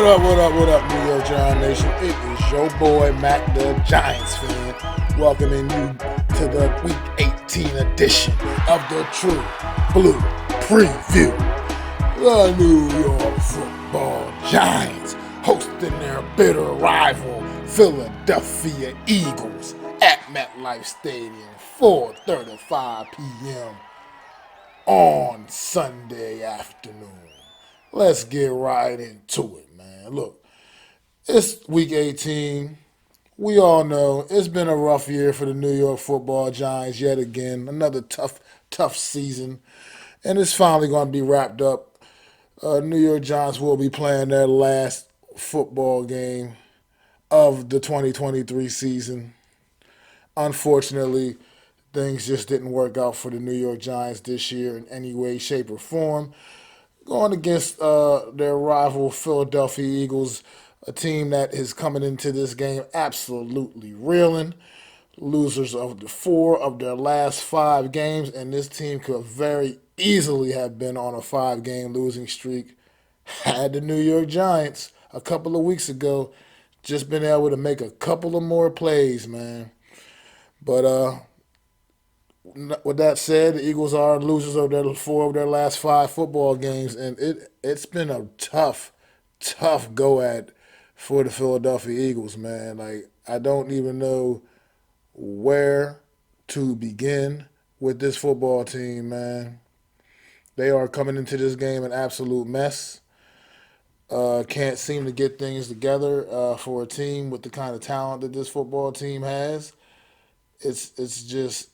What up, New York Giant Nation? It is your boy, MacDaGiantsFan, welcoming you to the Week 18 edition of the True Blue Prevue. The New York Football Giants hosting their bitter rival, Philadelphia Eagles, at MetLife Stadium, 4:35 p.m. on Sunday afternoon. Let's get right into it, man. Look, it's week 18. We all know it's been a rough year for the New York Football Giants yet again. Another tough season. And it's finally going to be wrapped up. New York Giants will be playing their last football game of the 2023 season. Unfortunately, things just didn't work out for the New York Giants this year in any way, shape, or form. Going against their rival Philadelphia Eagles, a team that is coming into this game absolutely reeling. Losers of the 4 of their last 5 games, and this team could very easily have been on a 5-game losing streak had the New York Giants a couple of weeks ago just been able to make a couple of more plays, man. But with that said, the Eagles are losers of their 4 of their last 5 football games, and it's been a tough go at for the Philadelphia Eagles, man. Like, I don't even know where to begin with this football team, man. They are coming into this game an absolute mess. Can't seem to get things together for a team with the kind of talent that this football team has. It's just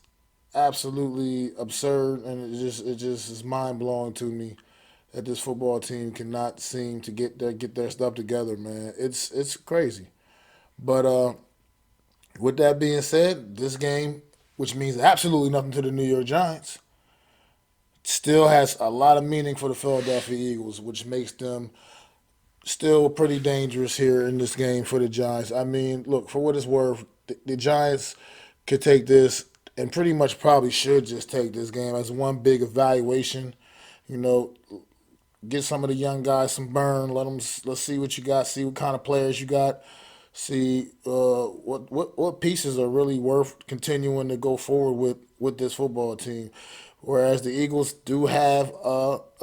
absolutely absurd, and it just is mind blowing to me that this football team cannot seem to get their stuff together, man. It's crazy. But with that being said, this game, which means absolutely nothing to the New York Giants, still has a lot of meaning for the Philadelphia Eagles, which makes them still pretty dangerous here in this game for the Giants. I mean, look, for what it's worth, the Giants could take this and pretty much probably should just take this game as one big evaluation. You know, get some of the young guys some burn. Let's see what you got. See what kind of players you got. See what pieces are really worth continuing to go forward with this football team. Whereas the Eagles do have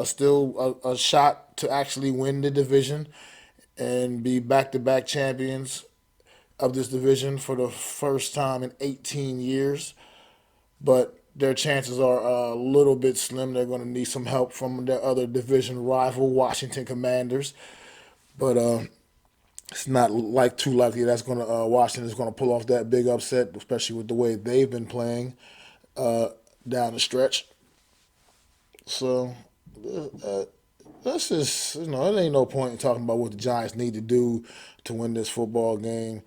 still a shot to actually win the division and be back-to-back champions of this division for the first time in 18 years. But their chances are a little bit slim. They're going to need some help from their other division rival, Washington Commanders. But it's not too likely that's going to Washington is going to pull off that big upset, especially with the way they've been playing down the stretch. So that's just, it ain't no point in talking about what the Giants need to do to win this football game.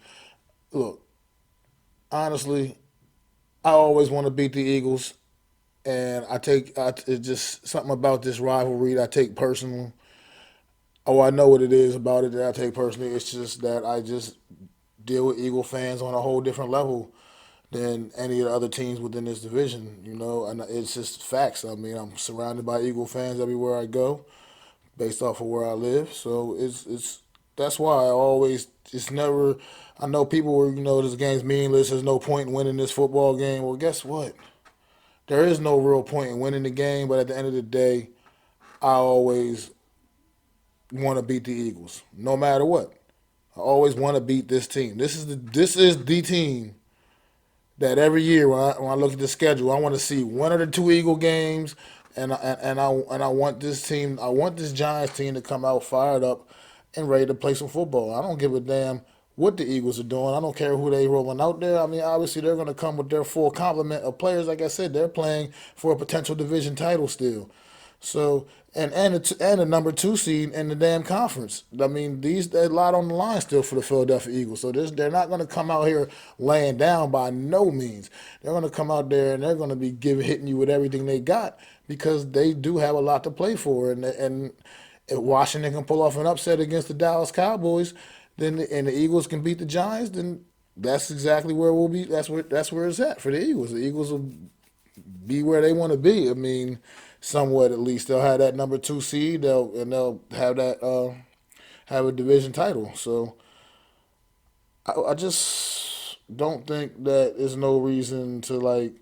Look, honestly, I always want to beat the Eagles, and it's just something about this rivalry that I take personal. Oh, I know what it is about it that I take personally. It's just that I just deal with Eagle fans on a whole different level than any of the other teams within this division, and it's just facts. I mean, I'm surrounded by Eagle fans everywhere I go, based off of where I live. So it's that's why I always it's never. I know people were this game's meaningless. There's no point in winning this football game. Well, guess what? There is no real point in winning the game, but at the end of the day, I always want to beat the Eagles, no matter what. I always want to beat this team. This is the team that every year when I look at the schedule, I want to see one of the 2 Eagle games, and I want this team. I want this Giants team to come out fired up and ready to play some football. I don't give a damn what the Eagles are doing. I don't care who they rolling out there. I mean, obviously they're going to come with their full complement of players. Like I said, they're playing for a potential division title still. So and a number 2 seed in the damn conference. I mean, there's a lot on the line still for the Philadelphia Eagles. So they're not going to come out here laying down by no means. They're going to come out there and they're going to be hitting you with everything they got because they do have a lot to play for. And if Washington can pull off an upset against the Dallas Cowboys, and the Eagles can beat the Giants, then that's exactly where we'll be. That's where it's at for the Eagles. The Eagles will be where they want to be. I mean, somewhat at least. They'll have that number 2 seed. They'll have have a division title. So I just don't think that there's no reason to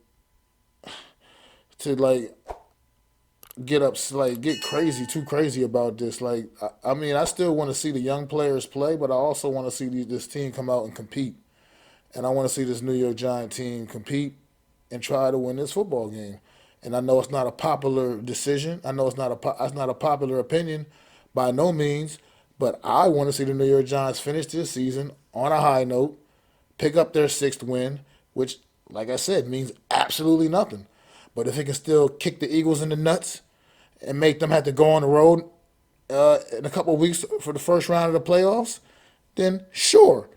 get crazy, too crazy about this. I mean, I still want to see the young players play, but I also want to see this team come out and compete. And I want to see this New York Giant team compete and try to win this football game. And I know it's not a popular decision. I know it's not a popular opinion by no means, but I want to see the New York Giants finish this season on a high note, pick up their sixth win, which, like I said, means absolutely nothing. But if it can still kick the Eagles in the nuts and make them have to go on the road in a couple of weeks for the first round of the playoffs, then sure,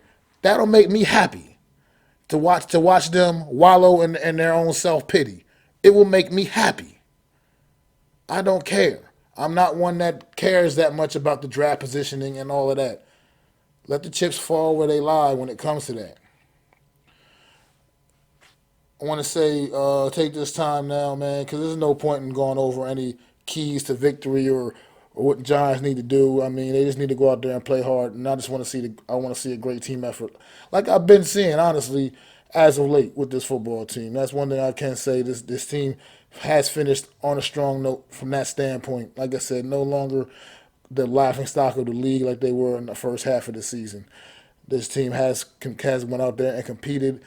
that'll make me happy to watch them wallow in their own self pity. It will make me happy. I don't care. I'm not one that cares that much about the draft positioning and all of that. Let the chips fall where they lie when it comes to that. I want to say, take this time now, man, because there's no point in going over any keys to victory or what the Giants need to do. I mean, they just need to go out there and play hard. And I want to see a great team effort, like I've been seeing, honestly, as of late with this football team. That's one thing I can say. This team has finished on a strong note from that standpoint. Like I said, no longer the laughing stock of the league like they were in the first half of the season. This team has went out there and competed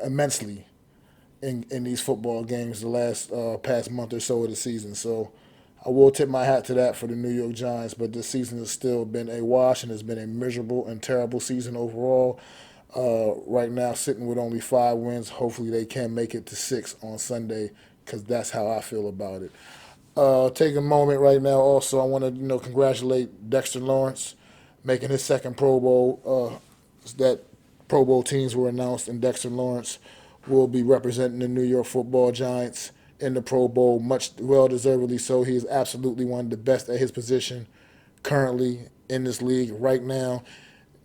immensely in these football games the last past month or so of the season. So I will tip my hat to that for the New York Giants. But this season has still been a wash and has been a miserable and terrible season overall. Right now, sitting with only 5 wins. Hopefully, they can make it to 6 on Sunday because that's how I feel about it. Take a moment right now. Also, I want to congratulate Dexter Lawrence making his second Pro Bowl. That Pro Bowl teams were announced, and Dexter Lawrence will be representing the New York Football Giants in the Pro Bowl, much well deservedly so. He is absolutely one of the best at his position currently in this league right now.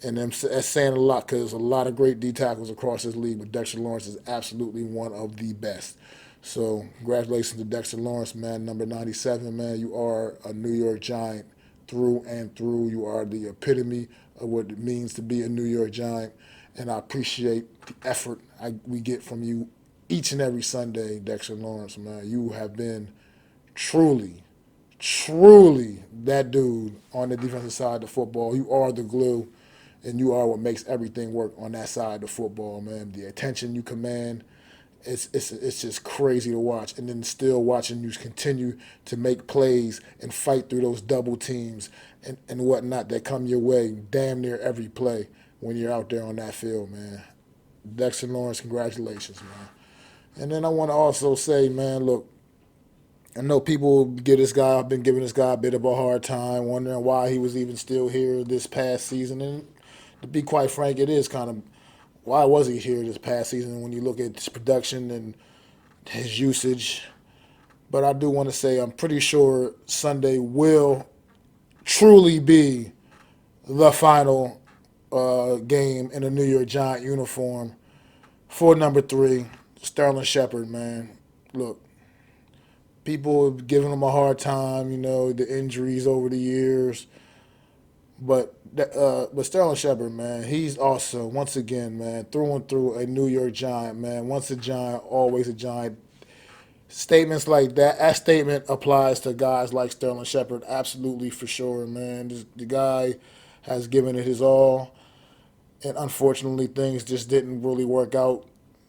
And that's saying a lot because there's a lot of great D tackles across this league, but Dexter Lawrence is absolutely one of the best. So, congratulations to Dexter Lawrence, man. Number 97, man. You are a New York Giant through and through. You are the epitome of what it means to be a New York Giant. And I appreciate the effort we get from you each and every Sunday, Dexter Lawrence, man. You have been truly, truly that dude on the defensive side of the football. You are the glue, and you are what makes everything work on that side of the football, man. The attention you command, it's just crazy to watch. And then still watching you continue to make plays and fight through those double teams and whatnot that come your way damn near every play when you're out there on that field, man. Dexter Lawrence, congratulations, man. And then I want to also say, man, look, I know people been giving this guy a bit of a hard time, wondering why he was even still here this past season. And to be quite frank, it is kind of why was he here this past season when you look at his production and his usage. But I do want to say I'm pretty sure Sunday will truly be the final game in a New York Giant uniform for number 3, Sterling Shepard, man. Look, people have given him a hard time, the injuries over the years. But Sterling Shepard, man, he's also, once again, man, through and through a New York Giant, man. Once a Giant, always a Giant. Statements like that statement applies to guys like Sterling Shepard, absolutely for sure, man. The guy has given it his all, and unfortunately, things just didn't really work out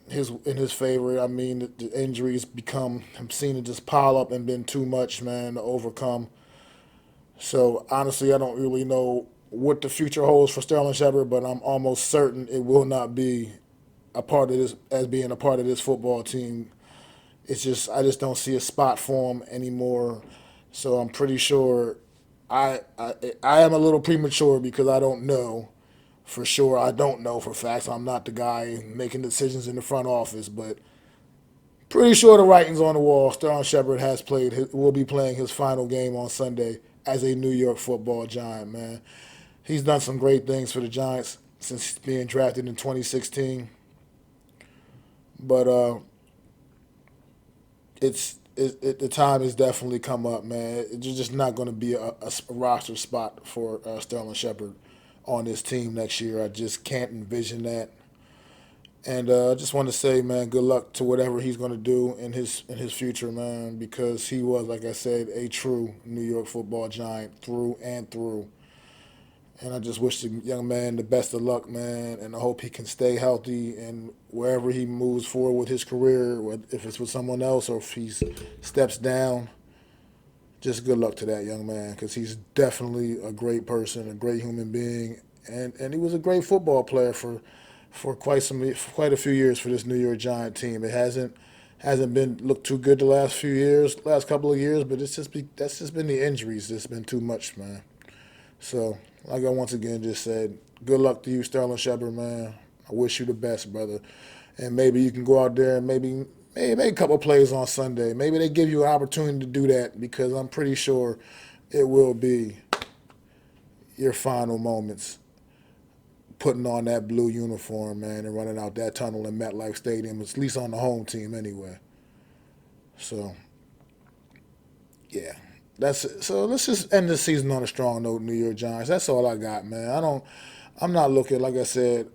in his favor. I mean, the injuries I'm seeing it just pile up and been too much, man, to overcome. So honestly, I don't really know what the future holds for Sterling Shepard, but I'm almost certain it will not be a part of this as being a part of this football team. I just don't see a spot for him anymore. So I'm pretty sure I am a little premature because I don't know for sure. I don't know for facts. I'm not the guy making decisions in the front office, but pretty sure the writing's on the wall. Sterling Shepard will be playing his final game on Sunday as a New York Football Giant, man. He's done some great things for the Giants since being drafted in 2016. But it's the time has definitely come up, man. It's just not going to be a roster spot for Sterling Shepard on this team next year. I just can't envision that. And I just want to say, man, good luck to whatever he's going to do in his future, man, because he was, like I said, a true New York football giant through and through. And I just wish the young man the best of luck, man, and I hope he can stay healthy and wherever he moves forward with his career, if it's with someone else or if he steps down, just good luck to that young man because he's definitely a great person, a great human being, and he was a great football player for quite a few years for this New York Giant team. It hasn't been looked too good the last couple of years, but that's just been the injuries. It's been too much, man. So, like I once again just said, good luck to you, Sterling Shepard, man. I wish you the best, brother. And maybe you can go out there and maybe make a couple plays on Sunday. Maybe they give you an opportunity to do that because I'm pretty sure it will be your final moments putting on that blue uniform, man, and running out that tunnel in MetLife Stadium, at least on the home team anyway. So, yeah. That's it. So let's just end the season on a strong note, New York Giants. That's all I got, man. I'm not looking, like I said,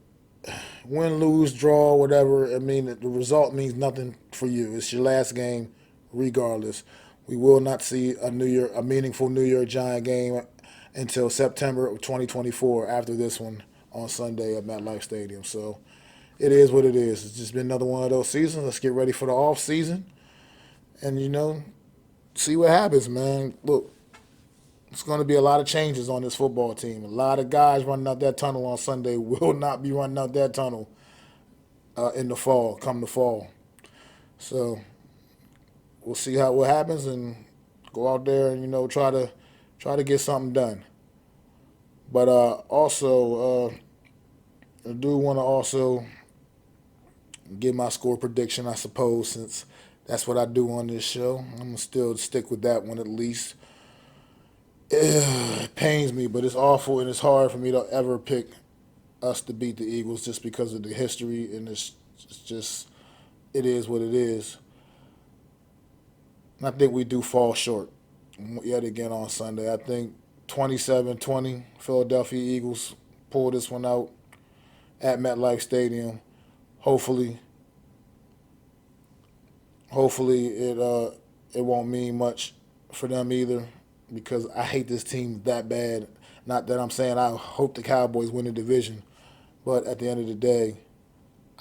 win, lose, draw, whatever. I mean, the result means nothing for you. It's your last game, regardless. We will not see a meaningful New York Giant game until September of 2024 after this one on Sunday at MetLife Stadium. So it is what it is. It's just been another one of those seasons. Let's get ready for the off season, and see what happens, man. Look, it's going to be a lot of changes on this football team. A lot of guys running out that tunnel on Sunday will not be running out that tunnel in the fall, come the fall. So we'll see what happens and go out there and try to get something done. But also, I do want to also give my score prediction, I suppose, since that's what I do on this show. I'm gonna still stick with that one at least. It pains me, but it's awful and it's hard for me to ever pick us to beat the Eagles just because of the history and it's just it is what it is. And I think we do fall short yet again on Sunday. I think 27-20 Philadelphia Eagles pull this one out at MetLife Stadium. Hopefully, it won't mean much for them either because I hate this team that bad. Not that I'm saying I hope the Cowboys win the division, but at the end of the day,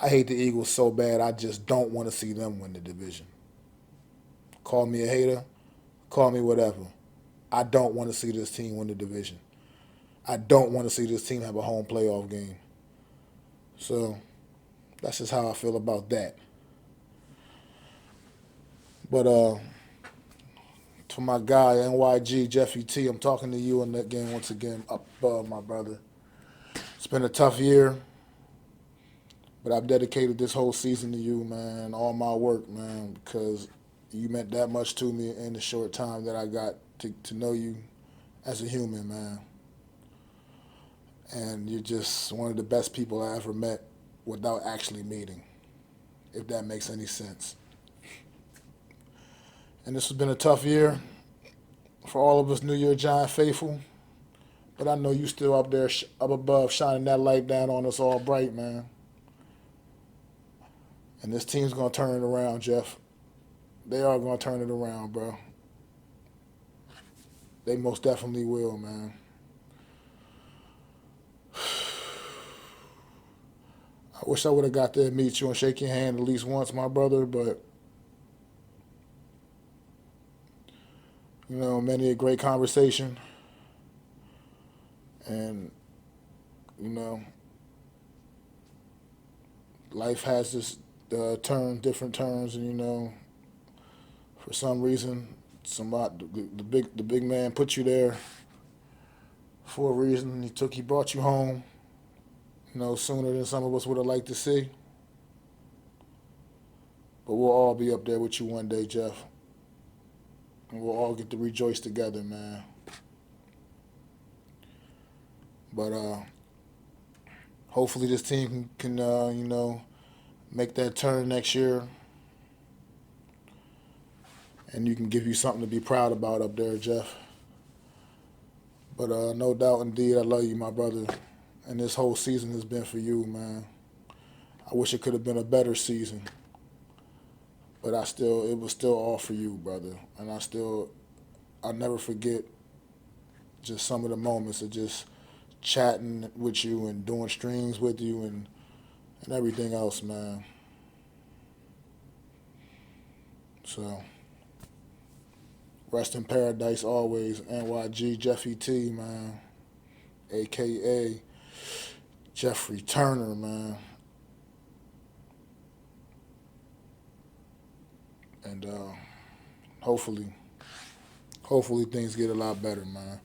I hate the Eagles so bad I just don't want to see them win the division. Call me a hater, call me whatever. I don't want to see this team win the division. I don't want to see this team have a home playoff game. So that's just how I feel about that. But to my guy NYG Jeffy T, I'm talking to you in that game once again. Up above, my brother. It's been a tough year, but I've dedicated this whole season to you, man. All my work, man, because you meant that much to me in the short time that I got to know you as a human, man. And you're just one of the best people I ever met without actually meeting, if that makes any sense. And this has been a tough year for all of us New York Giant faithful. But I know you still up there, up above, shining that light down on us all bright, man. And this team's going to turn it around, Jeff. They are going to turn it around, bro. They most definitely will, man. I wish I would have got to meet you and shake your hand at least once, my brother, but many a great conversation. And, you know, life has this different turns, and, for some reason, the big man put you there for a reason. He brought you home, sooner than some of us would have liked to see. But we'll all be up there with you one day, Jeff. And we'll all get to rejoice together, man. But hopefully this team can make that turn next year. and you can give you something to be proud about up there, Jeff. But no doubt, indeed, I love you, my brother. And this whole season has been for you, man. I wish it could have been a better season, but it was still all for you, brother. And I'll never forget just some of the moments of just chatting with you and doing streams with you and everything else, man. So, rest in paradise always, NYG Jeffy T, man, a.k.a. Jeffrey Turner, man. And hopefully things get a lot better, man.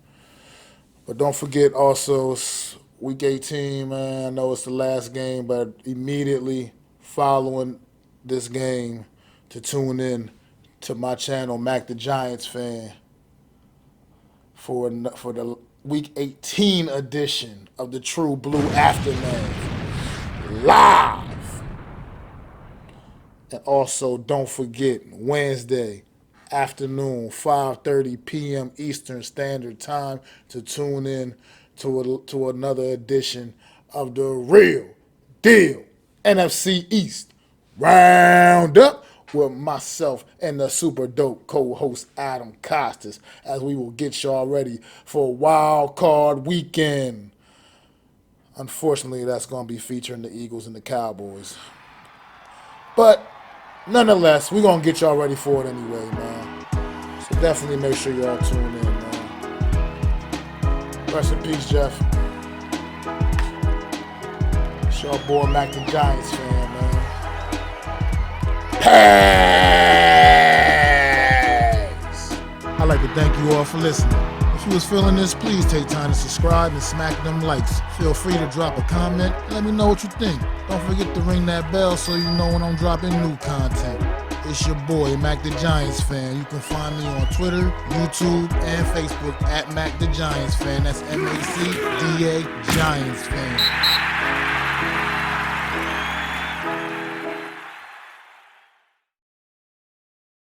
But don't forget also, it's week 18, man. I know it's the last game, but immediately following this game, to tune in to my channel, MacDaGiantsFan, for the week 18 edition of the True Blue Aftermath live. And also, don't forget, Wednesday afternoon, 5:30 p.m. Eastern Standard Time, to tune in to another edition of the Real Deal NFC East Roundup with myself and the super dope co-host Adam Costas, as we will get y'all ready for Wild Card Weekend. Unfortunately, that's going to be featuring the Eagles and the Cowboys. But nonetheless, we're going to get y'all ready for it anyway, man. So definitely make sure y'all tune in, man. Rest in peace, Jeff. It's your boy, MacDaGiantsFan, man. Peace! I'd like to thank you all for listening. If you was feeling this, please take time to subscribe and smack them likes. Feel free to drop a comment. Let me know what you think. Don't forget to ring that bell so you know when I'm dropping new content. It's your boy, MacDaGiantsFan. You can find me on Twitter, YouTube, and Facebook at MacDaGiantsFan. That's MacDa Giants Fan.